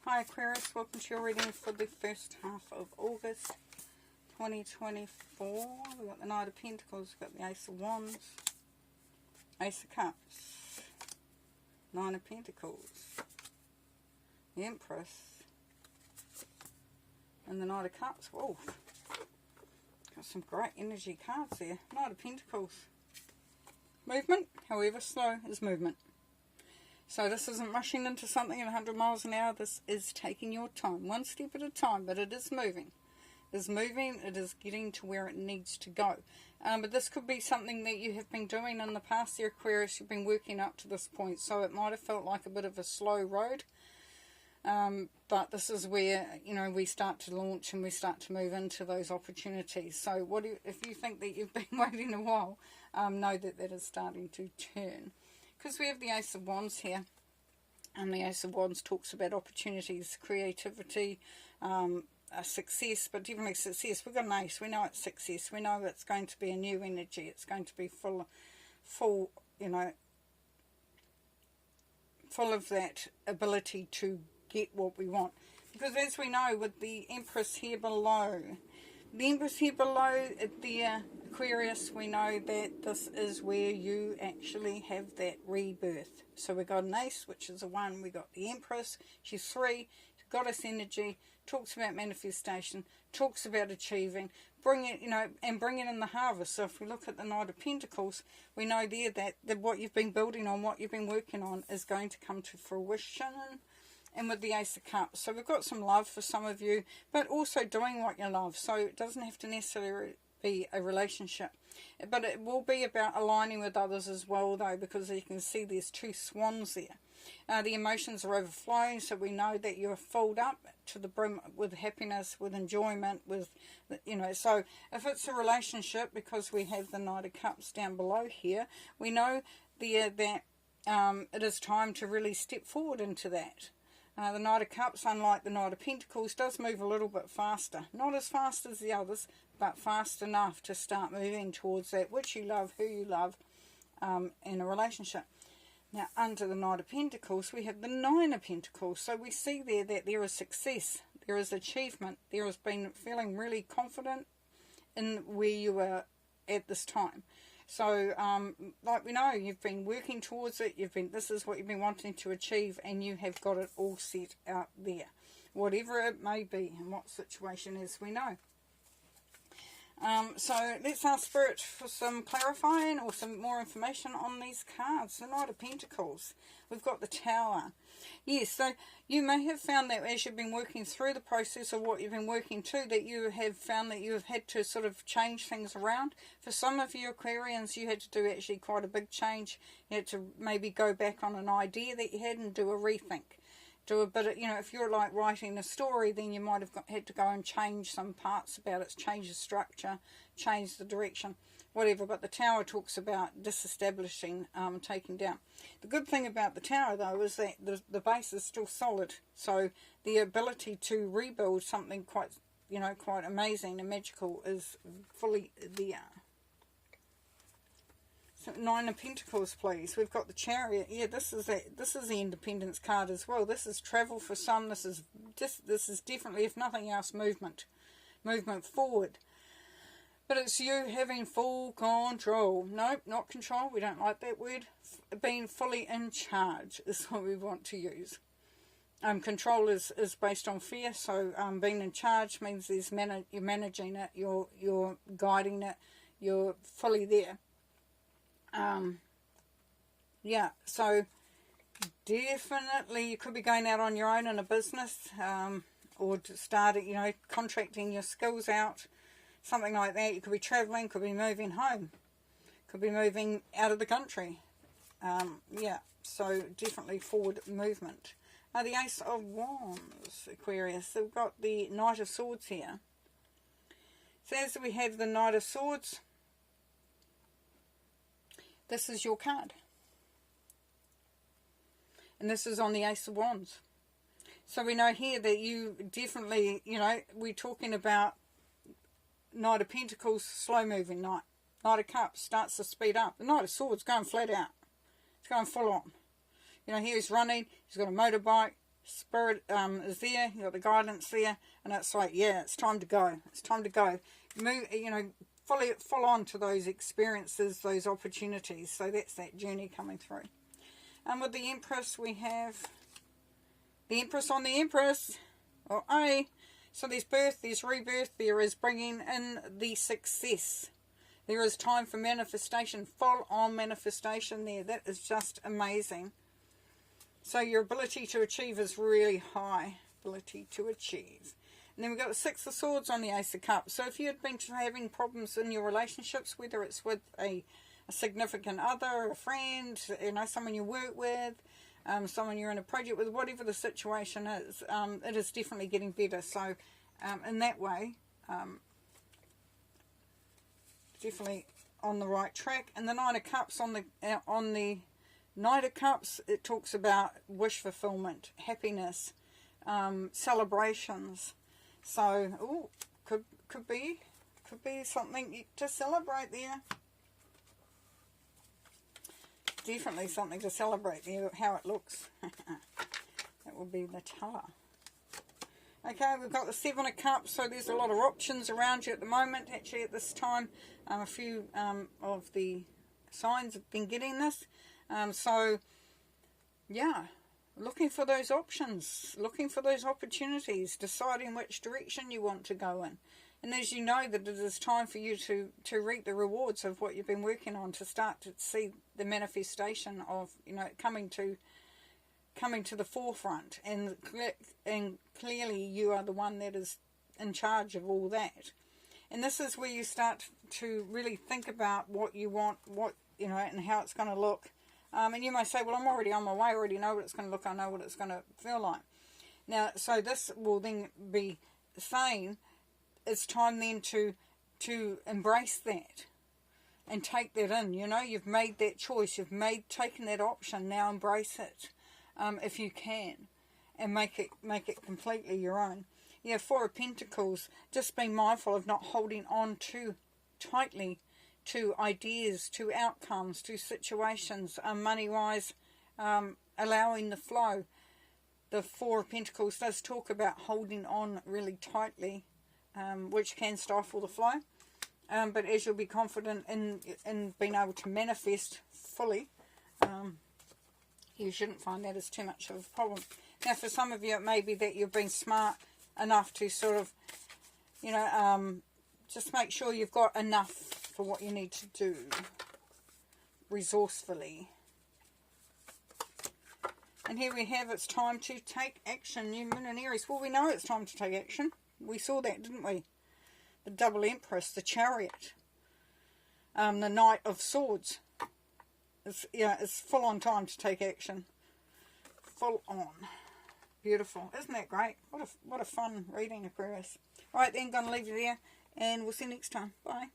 Hi Aquarius, welcome to your reading for the first half of August 2024. We've got the Knight of Pentacles, we've got the Ace of Wands, Ace of Cups, Nine of Pentacles, the Empress, and the Knight of Cups. Whoa, got some great energy cards there. Knight of Pentacles. Movement, however slow, is movement. So this isn't rushing into something at 100 miles an hour. This is taking your time, one step at a time, but it is moving. It is moving, it is getting to where it needs to go. But this could be something that you have been doing in the past, the Aquarius. You've been working up to this point, so it might have felt like a bit of a slow road. But this is where, you know, we start to launch and we start to move into those opportunities. So if you think that you've been waiting a while, know that that is starting to turn. Because we have the Ace of Wands here, and the Ace of Wands talks about opportunities, creativity, success, but definitely success. We've got an ace, we know it's success, we know it's going to be a new energy, it's going to be full, you know, full of that ability to get what we want. Because as we know, with the Empress here below, the Aquarius, we know that this is where you actually have that rebirth. So we got an ace, which is a 1. We got the Empress, she's 3, goddess energy, talks about manifestation, talks about achieving, bring it in the harvest. So if we look at the Knight of Pentacles, we know there that what you've been building on, what you've been working on, is going to come to fruition. And with the Ace of Cups, so we've got some love for some of you, but also doing what you love. So it doesn't have to necessarily be a relationship, but it will be about aligning with others as well, though, because you can see there's 2 swans there. The emotions are overflowing, so we know that you're filled up to the brim with happiness, with enjoyment, with, you know. So if it's a relationship, because we have the Knight of Cups down below here, we know that it is time to really step forward into that. The Knight of Cups, unlike the Knight of Pentacles, does move a little bit faster. Not as fast as the others, but fast enough to start moving towards that which you love, who you love, in a relationship. Now, under the Knight of Pentacles, we have the 9 of Pentacles. So we see there that there is success, there is achievement, there has been feeling really confident in where you are at this time. So, like we know, you've been working towards it, this is what you've been wanting to achieve, and you have got it all set out there. Whatever it may be, and what situation is, we know. So, let's ask Spirit for some clarifying or some more information on these cards. The Knight of Pentacles. We've got the Tower. Yes, so you may have found that as you've been working through the process of what you've been working to, that you have found that you have had to sort of change things around. For some of you Aquarians, you had to do actually quite a big change. You had to maybe go back on an idea that you had and do a rethink. Do a bit of, you know, if you're like writing a story, then you might have had to go and change some parts about it, change the structure, change the direction, whatever. But the Tower talks about disestablishing, taking down. The good thing about the Tower, though, is that the base is still solid. So the ability to rebuild something quite amazing and magical is fully there. So 9 of Pentacles, please. We've got the Chariot. Yeah, this is the Independence card as well. This is travel for some. This is definitely, if nothing else, movement forward. But it's you having full control. Nope, not control. We don't like that word. Being fully in charge is what we want to use. Control is based on fear. So being in charge means you're managing it. You're guiding it. You're fully there. Yeah, so definitely you could be going out on your own in a business, or to start, you know, contracting your skills out, something like that. You could be travelling, could be moving home, could be moving out of the country. Yeah, so definitely forward movement. The Ace of Wands, Aquarius. We've got the Knight of Swords here. So as we have the Knight of Swords, this is your card. And this is on the Ace of Wands. So we know here that you definitely, you know, we're talking about Knight of Pentacles, slow moving knight. Knight of Cups starts to speed up. The Knight of Swords going flat out. It's going full on. You know, here he's running. He's got a motorbike. Spirit is there, you've got the guidance there, and it's like, yeah, it's time to go. It's time to go. Move, you know, follow on to those experiences, those opportunities. So that's that journey coming through. And with the Empress, we have the Empress on the Empress. Or A. So there's birth, there's rebirth, there is bringing in the success. There is time for manifestation, full on manifestation there. That is just amazing. So your ability to achieve is really high. Ability to achieve. And then we've got the Six of Swords on the Ace of Cups. So if you've been having problems in your relationships, whether it's with a significant other, a friend, you know, someone you work with, someone you're in a project with, whatever the situation is, it is definitely getting better. So in that way, definitely on the right track. And the Nine of Cups on the Knight of Cups, it talks about wish fulfillment, happiness, celebrations. So, oh, could be something to celebrate there. Definitely something to celebrate there, how it looks. That will be the Tower. Okay, we've got the Seven of Cups, so there's a lot of options around you at the moment, actually at this time. A few of the signs have been getting this. So, yeah, looking for those options, looking for those opportunities, deciding which direction you want to go in. And as you know that it is time for you to reap the rewards of what you've been working on, to start to see the manifestation of, you know, coming to the forefront. And clearly you are the one that is in charge of all that. And this is where you start to really think about what you want, what, you know, and how it's going to look. And you may say, well, I'm already on my way, I already know what it's going to look, I know what it's going to feel like. Now, so this will then be saying it's time then to embrace that and take that in. You know, you've made that choice, you've taken that option, now embrace it if you can, and make it completely your own. Yeah, Four of Pentacles, just be mindful of not holding on too tightly to ideas, to outcomes, to situations, money-wise, allowing the flow. The Four of Pentacles does talk about holding on really tightly, which can stifle the flow. But as you'll be confident in being able to manifest fully, you shouldn't find that as too much of a problem. Now, for some of you, it may be that you've been smart enough to sort of, you know, just make sure you've got enough for what you need to do resourcefully. And here we have, it's time to take action. New Moon and Aries. Well, we know it's time to take action. We saw that, didn't we? The Double Empress, the Chariot, the Knight of Swords. It's full on time to take action. Full on. Beautiful. Isn't that great? What a fun reading, Aquarius. Right then, going to leave you there, and we'll see you next time. Bye.